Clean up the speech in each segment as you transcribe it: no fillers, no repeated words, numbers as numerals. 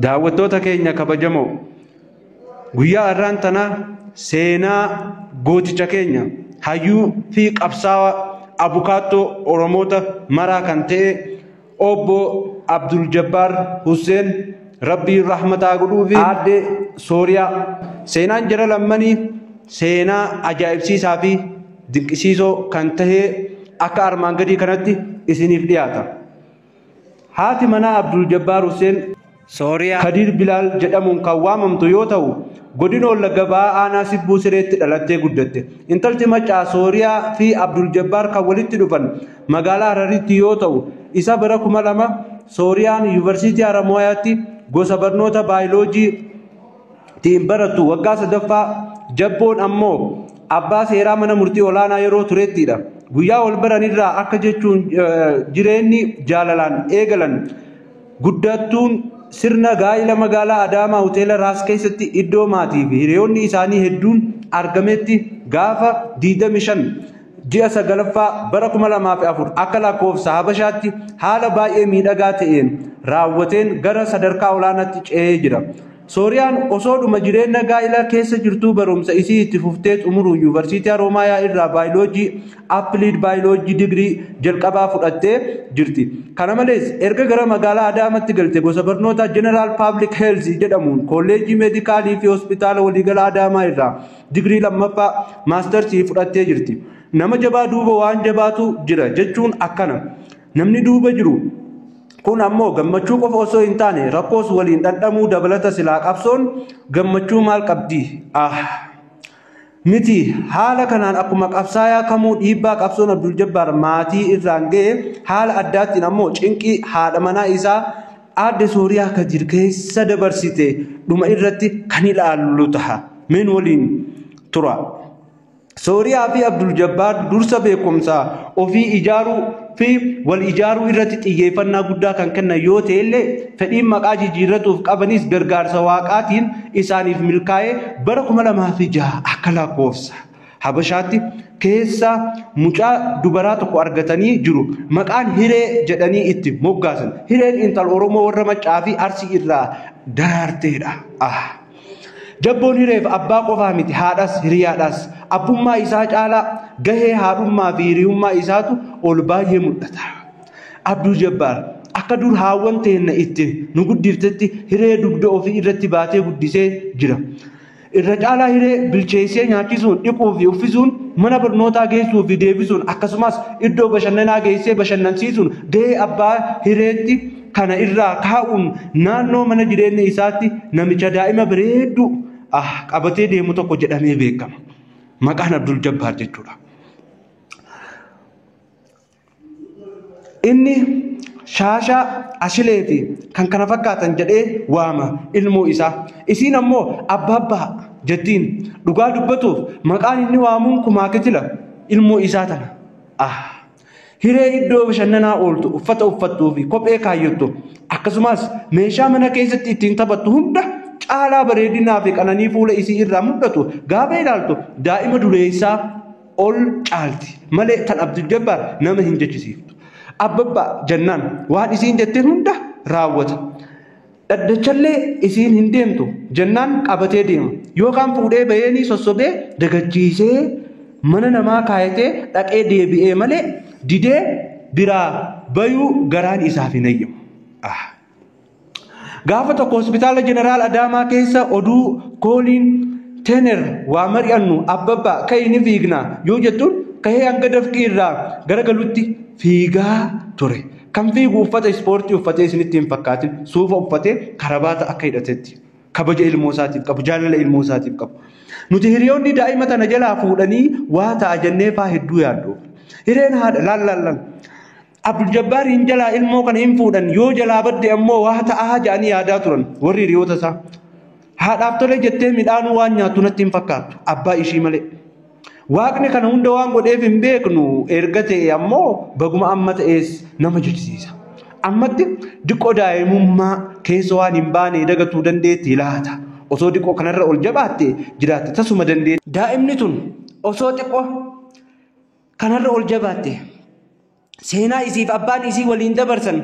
daawwattoota keenya kabajamoo guyyaa irraan tana seenaa gooticha keenya hayyuu fi qabsaa'aa abukaattoo Oromoota maraa kan ta'e obbo Abdul Jabbaar Hussein Rabbii rahmataa godhuu fi aadde Sooriyaa seenaan jara lammanii seenaa ajaa'ibsiisaa fi dinqisiisoo kan ta'e akka armaan gadii kanatti isiniif dhiyaata. Haati manaa Abdul Jabbaar Hussein Sooriyaa Kadir Bilaal jedhamuun kan waamamtu yoo ta'u godina Wallagga Bahaa aanaa Sibbuu Sireetti dhalattee guddatte. Intalti macaa Sooriyaa fi Abdul Jabbaar kan walitti dhufan magaalaa Hararitti yoo ta'u isa bara 2000 Sooriyaan Yuunivarsiitii Haramaayaatti gosa barnoota baayoloojii tiin barattu waggaa 3ffaa Jabboon ammoo abbaa seeraa mana murtii olaanaa yeroo turettidha. Guyyaa wal baranirraa akka jechuun jireenyi jaalalaan eegalan guddattuun sirna gaa'ila magaalaa Adaamaa hoteela Raas keessatti iddoo maatii fi hiriyoonni isaanii hedduun argametti gaafa 25 ji'a 9ffaa bara 2004 akka lakkoofsa Habashaatti haala baay'ee miidhagaa ta'een raawwateen gara sadarkaa olaanaatti ce'ee jira. Sooriyaan osoodhuma jireenya gaa'ila keessa jirtuu barumsa isii itti fuftee xumuruun Yuunivarsiitii Haromaayaa irraa baayoloojii Applied baayoloojii digirii jalqabaa fudhattee jirti. Kana malees erga gara magaalaa Adaamaatti galte gosa barnoota General Public Health jedhamuun kolleejjii meedikaalii fi hospitaala waliigalaa Adaamaa irraa digirii lammaffaa maastarsii fudhattee jirti. Nama jabaa duuba waan jabaatu jira jechuun akkana. Namni duuba jiru kun ammoo gammachuu qofa osoo hin taane rakkoos waliin dhandhamuu dabalata silaa qabsoon gammachuu maal qabdi miti haala kanaan akkuma qabsaayaa kamuu dhiibbaa qabsoon Abdul Jabbaar maatii irraan ga'e haala addaattiin ammoo cinqii haadha manaa isaa aadde Sooriyaa Kadir keessa dabarsite dhuma irratti kan ilaallu taha min waliin tura. Sooriyaa fi Abdul Jabbaar dursa beekumsaa ofii ijaaruu fi wal ijaaruu irratti xiyyeeffannaa guddaa kan kennan yoo ta'e illee fedhiin maqaa jijjiirratuuf qabanis gargaarsa waaqaatiin isaaniif milkaa'ee bara 2006 akka lakkoofsa Habashaatti keessa mucaa dubaraa tokko argatanii jiru. Maqaan Hiree jedhanii itti moggaasan. Hireen intal Oromoo warra Maccaa fi Arsii irraa daraarteedha. Jabboon Hireef abbaa qofaa miti haadhas hiriyaadhas abbummaa isaa caalaa gahee haadhummaa fi hiriyummaa isaatu ol baay'ee mul'ata. Abdul Jabbaar akka dur haawwan teenna itti nu guddiftetti Hiree dugda ofii irratti baatee guddisee jira. Irra caalaa Hiree bilcheessee nyaachisuun dhiquu fi uffisuun mana barnootaa geessuu fi deebisuun akkasumas iddoo bashannanaa geessee bashannansiisuun gahee abbaa Hireetti kana irraa kaa'uun naannoo mana jireenya isaatti namicha daa'ima bareedduu qabatee deemu tokko jedhamee beekama. Maqaan Abdul Jabbaar jechuudha. Inni Shaashaa Ashilee fi kan kana fakkaatan jedhee waama ilmoo isaa. Isiin ammoo Abbabbaa jettiin dhugaa dubbatuuf maqaan inni waamuun Kumaakitila ilmoo isaa tana. Hiree iddoo bashannanaa ooltu uffata uffattuu fi kophee kaayyattu akkasumas meeshaa mana keessatti ittiin taphattu hunda caalaa bareedinaa fi qananii fuula isii irraa mul'atu gaafa ilaaltu daa'ima dureessaa ol caalti malee tan Abdul Jabbaar nama hin jechisiiftu. Abbabbaa jennaan waan isiin jetteen hunda raawwata. Dhaddachallee isiin hin deemtu jennaan qabatee deema yookaan fuudhee baheenii sossobee dagachiisee mana namaa kaayatee dhaqee deebi'ee malee didee biraa bayuu garaan isaaf hin ayyamu. Gaafa tokko hospitaala Jeneraal Adaamaa keessa oduu kooliin Teener waa mari'annu Abbabbaa ka'ii ni fiigna yoo jettuun ka'ee hanga dafqii irraa garagalutti fiigaa ture. Kan fiigu uffata ispoortii uffatee isinitti hin fakkaatin suufa uffatee karabaata akka hidhatetti kabaja ilmoo isaatiif qabu jaalala ilmoo isaatiif qabu. Nuti hiriyoonni daa'ima tana jalaa fuudhanii waa ta'a jennee faa hedduu yaaddu. Hireen haadha laallallan. Abdul Jabbaar hin jalaa ilmoo kana hin fuudhan yoo jalaa badde ammoo waa ta'aa jedhanii yaadaa turan warri hiriyoota isaa. Haadhaaf tolee jettee midhaanuu waan nyaattu natti hin fakkaattu abbaa ishii malee. Waaqni kana hunda waan godheef hin beeknu erga ta'e ammoo baguma amma ta'es nama jechisiisa. Ammatti diqqoo daa'imummaa keessa waan hin baane dagatuu dandeetti laata. Osoo diqqoo kanarra ol jabaatte jiraatte tasuma dandeetti. Daa'imni tun osoo xiqqoo kanarra ol jabaatte seenaa isiif abbaan isii waliin dabarsan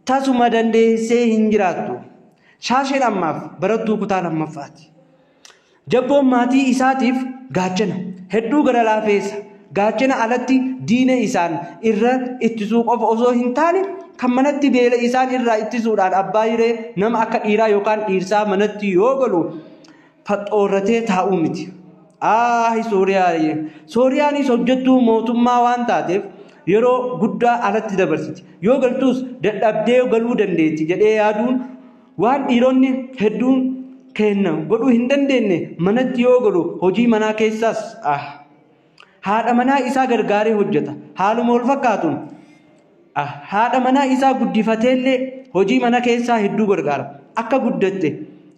tasuma dandeessee hin jiraattu. Shaasheen ammaaf barattuu kutaa lammaffaati. Jabboon maatii isaatiif gaachana hedduu gara laafeessa. Gaachana alatti diina isaan irra ittisuu qofa osoo hin taane kan manatti beela isaan irraa ittisuudhaan abbaa hiree nama akka dhiiraa yookaan dhiirsaa manatti yoo galu faxoorratee taa'uu miti. Sooriyaanis hojjettuu mootummaa waan taateef yeroo guddaa alatti dabarsiti. Yoo galtuus dadhabdee galuu dandeetti jedhee yaaduun waan dhiironni hedduun kenna godhuu hin dandeenye manatti yoo galu hojii manaa keessaas haadha manaa isaa gargaaree hojjeta. Haaluma wal fakkaatuun haadha manaa isaa guddifateellee hojii mana keessaa hedduu gargaara. Akka guddatte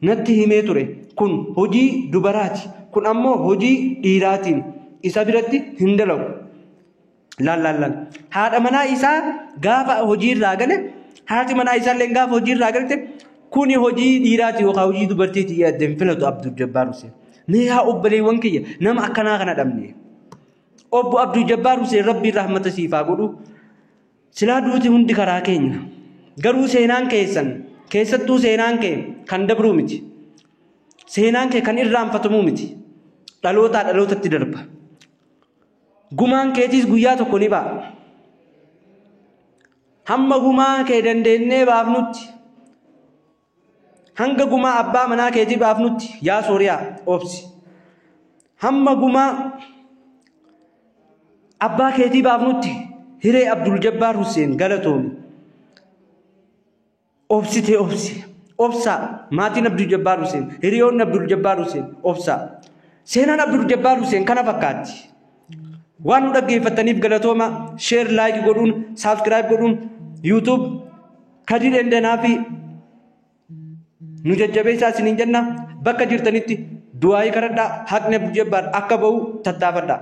natti himee ture. Kun hojii dubaraati. Kun ammoo hojii dhiiraatiin isa biratti hin dalagu. Laal. Haadha manaa isaa gaafa hojiirraa gale haati manaa isaallee gaafa hojiirraa galte kuni hojii dhiiraati yookaan hojii dubartiiti yaadeen filatu Abdul Jabbaar Hussein. Mee haa obboleewwan kiyya nama akkanaa kana dhabne. Obbo Abdul Jabbaar Hussein Rabbiin rahmata siif haa godhu. Silaa duuti hundi karaa keenya. Garuu seenaan keessattuu seenaan kee kan dabruu miti. Seenaan kee kan irraanfatamuu miti. Dhalootaa dhalootatti darba. Gumaan keetiis guyyaa tokko ni ba'a. Hamma gumaa kee dandeenyee baafnutti. Hanga gumaa abbaa manaa keetii baafnutti yaa Sooriyaa obsi. Hamma gumaa abbaa keetii baafnutti hiree Abdul Jabbaar Hussein galatoomi. Obsitee obsi. Obsaa maatiin Abdul Jabbaar Hussein hiriyoonni Abdul Jabbaar Hussein obsaa. Seenaan Abdul Jabbaar Hussein kana fakkaatti. Waan nu dhaggeeffataniif galatooma share like godhuun subscribe godhuun YouTube Kadir Endanaa fi nu jajjabeessaa isiniin jenna bakka jirtanitti du'aayii kadhadhaa haqni Abdul Jabbaar akka ba'u tattaafadhaa.